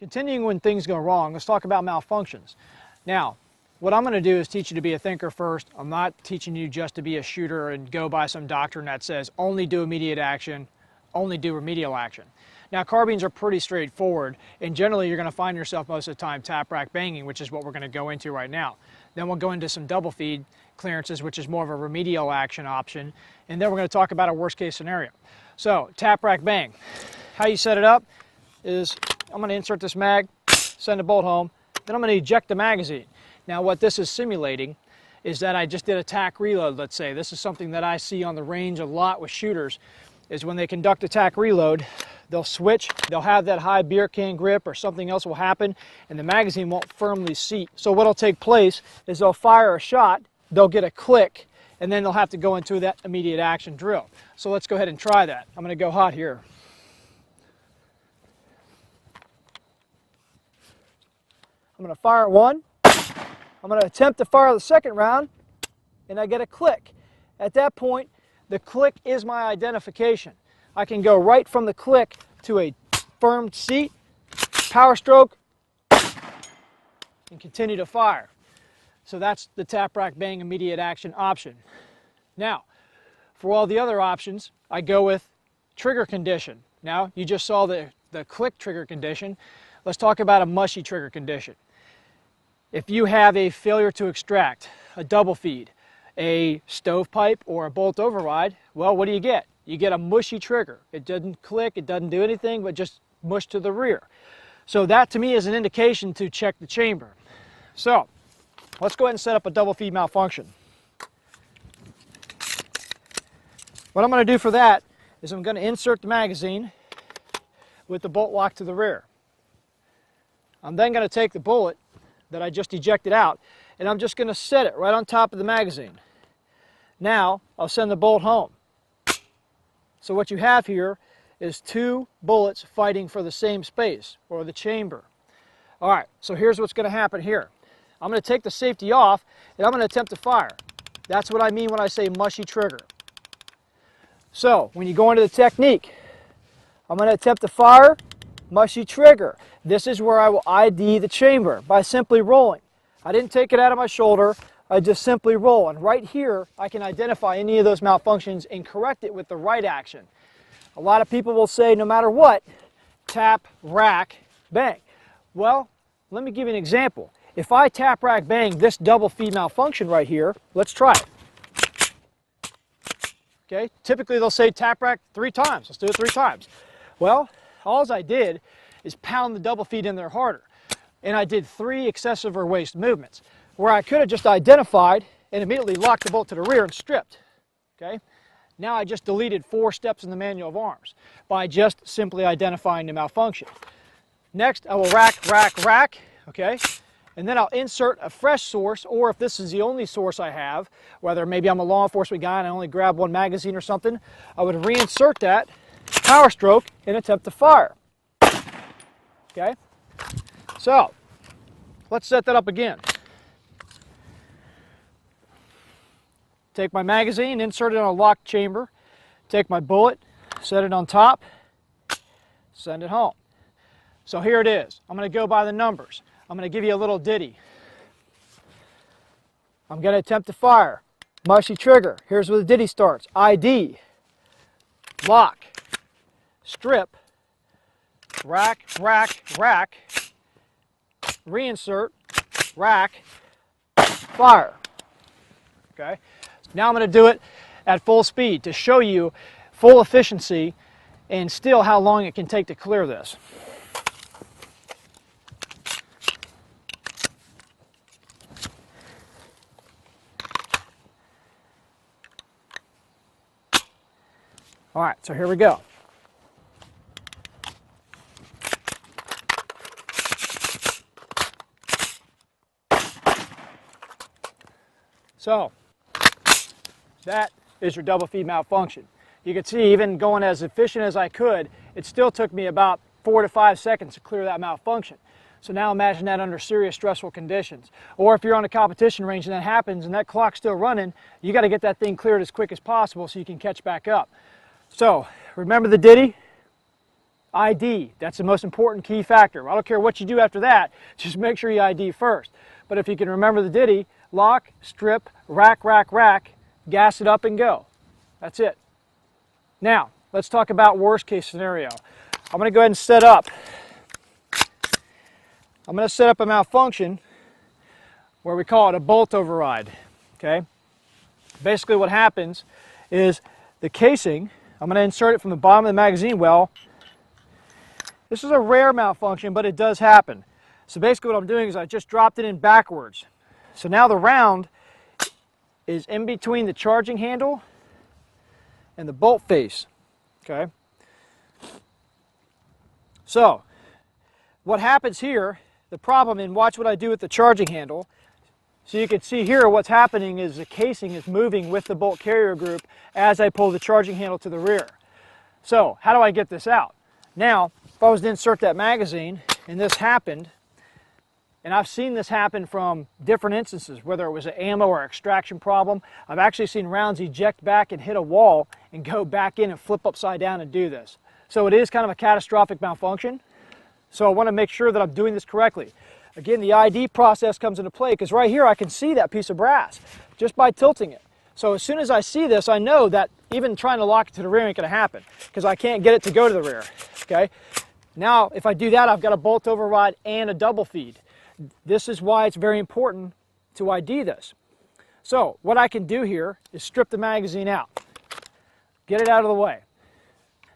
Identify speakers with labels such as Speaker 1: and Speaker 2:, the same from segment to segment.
Speaker 1: Continuing when things go wrong, let's talk about malfunctions. Now, what I'm going to do is teach you to be a thinker first. I'm not teaching you just to be a shooter and go by some doctrine that says only do immediate action, only do remedial action. Now, carbines are pretty straightforward, and generally you're going to find yourself most of the time tap rack banging, which is what we're going to go into right now. Then we'll go into some double feed clearances, which is more of a remedial action option, and then we're going to talk about a worst case scenario. So, tap rack bang. How you set it up is I'm going to insert this mag, send the bolt home, then I'm going to eject the magazine. Now what this is simulating is that I just did a tack reload, let's say. This is something that I see on the range a lot with shooters, is when they conduct a tack reload, they'll switch, they'll have that high beer can grip or something else will happen, and the magazine won't firmly seat. So what'll take place is they'll fire a shot, they'll get a click, and then they'll have to go into that immediate action drill. So let's go ahead and try that. I'm going to go hot here. I'm going to fire one. I'm going to attempt to fire the second round, and I get a click. At that point, the click is my identification. I can go right from the click to a firm seat, power stroke, and continue to fire. So that's the tap rack bang immediate action option. Now, for all the other options, I go with trigger condition. Now, you just saw the click trigger condition. Let's talk about a mushy trigger condition. If you have a failure to extract, a double feed, a stovepipe, or a bolt override, well, what do you get? You get a mushy trigger. It doesn't click, it doesn't do anything, but just mush to the rear. So that to me is an indication to check the chamber. So let's go ahead and set up a double feed malfunction. What I'm going to do for that is I'm going to insert the magazine with the bolt lock to the rear. I'm then going to take the bullet that I just ejected out, and I'm just going to set it right on top of the magazine. Now I'll send the bolt home. So what you have here is two bullets fighting for the same space, or the chamber. Alright, so here's what's going to happen here. I'm going to take the safety off, and I'm going to attempt to fire. That's what I mean when I say mushy trigger. So when you go into the technique, I'm going to attempt to fire, mushy trigger. This is where I will ID the chamber by simply rolling. I didn't take it out of my shoulder, I just simply roll. And right here, I can identify any of those malfunctions and correct it with the right action. A lot of people will say, no matter what, tap, rack, bang. Well, let me give you an example. If I tap, rack, bang this double feed malfunction right here, let's try it. Okay, typically they'll say tap, rack 3 times. Let's do it 3 times. Well, all I did is pound the double feed in there harder. And I did 3 excessive or waste movements, where I could have just identified and immediately locked the bolt to the rear and stripped. Okay? Now I just deleted 4 steps in the manual of arms by just simply identifying the malfunction. Next, I will rack, rack, rack, okay? And then I'll insert a fresh source, or if this is the only source I have, whether maybe I'm a law enforcement guy and I only grab 1 magazine or something, I would reinsert that, power stroke, and attempt to fire. Okay? So, let's set that up again. Take my magazine, insert it in a locked chamber, take my bullet, set it on top, send it home. So here it is. I'm going to go by the numbers. I'm going to give you a little ditty. I'm going to attempt to fire. Mushy trigger. Here's where the ditty starts. ID, lock, strip, rack, rack, rack, reinsert, rack, fire. Okay? Now I'm going to do it at full speed to show you full efficiency and still how long it can take to clear this. All right, so here we go. So, that is your double feed malfunction. You can see, even going as efficient as I could, it still took me about 4 to 5 seconds to clear that malfunction. So now imagine that under serious stressful conditions. Or if you're on a competition range and that happens and that clock's still running, you got to get that thing cleared as quick as possible so you can catch back up. So remember the ditty? ID, that's the most important key factor. I don't care what you do after that, just make sure you ID first. But if you can remember the ditty, lock, strip, rack, rack, rack, gas it up and go. That's it. Now, let's talk about worst case scenario. I'm going to go ahead and set up a malfunction where we call it a bolt override. Okay? Basically what happens is the casing, I'm going to insert it from the bottom of the magazine well. This is a rare malfunction, but it does happen. So basically what I'm doing is I just dropped it in backwards. So now the round is in between the charging handle and the bolt face. Okay? So what happens here, the problem, and watch what I do with the charging handle. So you can see here what's happening is the casing is moving with the bolt carrier group as I pull the charging handle to the rear. So how do I get this out? Now, if I was to insert that magazine and this happened, and I've seen this happen from different instances, whether it was an ammo or extraction problem, I've actually seen rounds eject back and hit a wall and go back in and flip upside down and do this. So it is kind of a catastrophic malfunction. So I want to make sure that I'm doing this correctly. Again, the ID process comes into play because right here I can see that piece of brass just by tilting it. So as soon as I see this, I know that even trying to lock it to the rear ain't going to happen because I can't get it to go to the rear. Okay? Now, if I do that, I've got a bolt override and a double feed. This is why it's very important to ID this. So what I can do here is strip the magazine out, get it out of the way.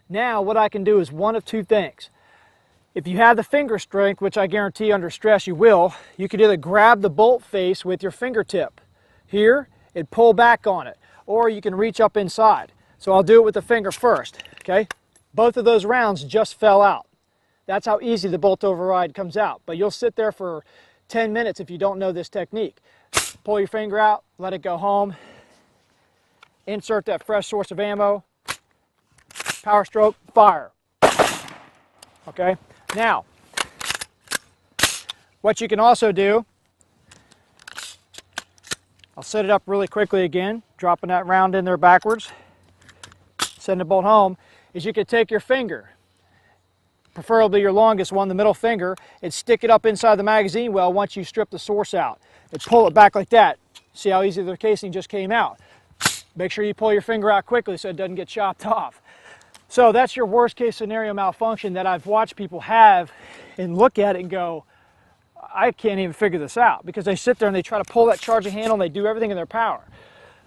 Speaker 1: Now what I can do is one of two things. If you have the finger strength, which I guarantee under stress you will, you could either grab the bolt face with your fingertip here and pull back on it, or you can reach up inside. So I'll do it with the finger first, okay? Both of those rounds just fell out. That's how easy the bolt override comes out. But you'll sit there for 10 minutes if you don't know this technique. Pull your finger out, let it go home, insert that fresh source of ammo, power stroke, fire. Okay? Now, what you can also do, I'll set it up really quickly again, dropping that round in there backwards, send the bolt home, is you could take your finger, preferably your longest one, the middle finger, and stick it up inside the magazine well once you strip the source out. And pull it back like that. See how easy the casing just came out. Make sure you pull your finger out quickly so it doesn't get chopped off. So that's your worst case scenario malfunction that I've watched people have and look at it and go, I can't even figure this out, because they sit there and they try to pull that charging handle and they do everything in their power.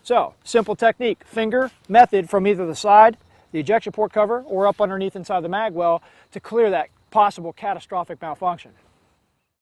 Speaker 1: So, simple technique, finger method from either the side, the ejection port cover, or up underneath inside the mag well to clear that possible catastrophic malfunction.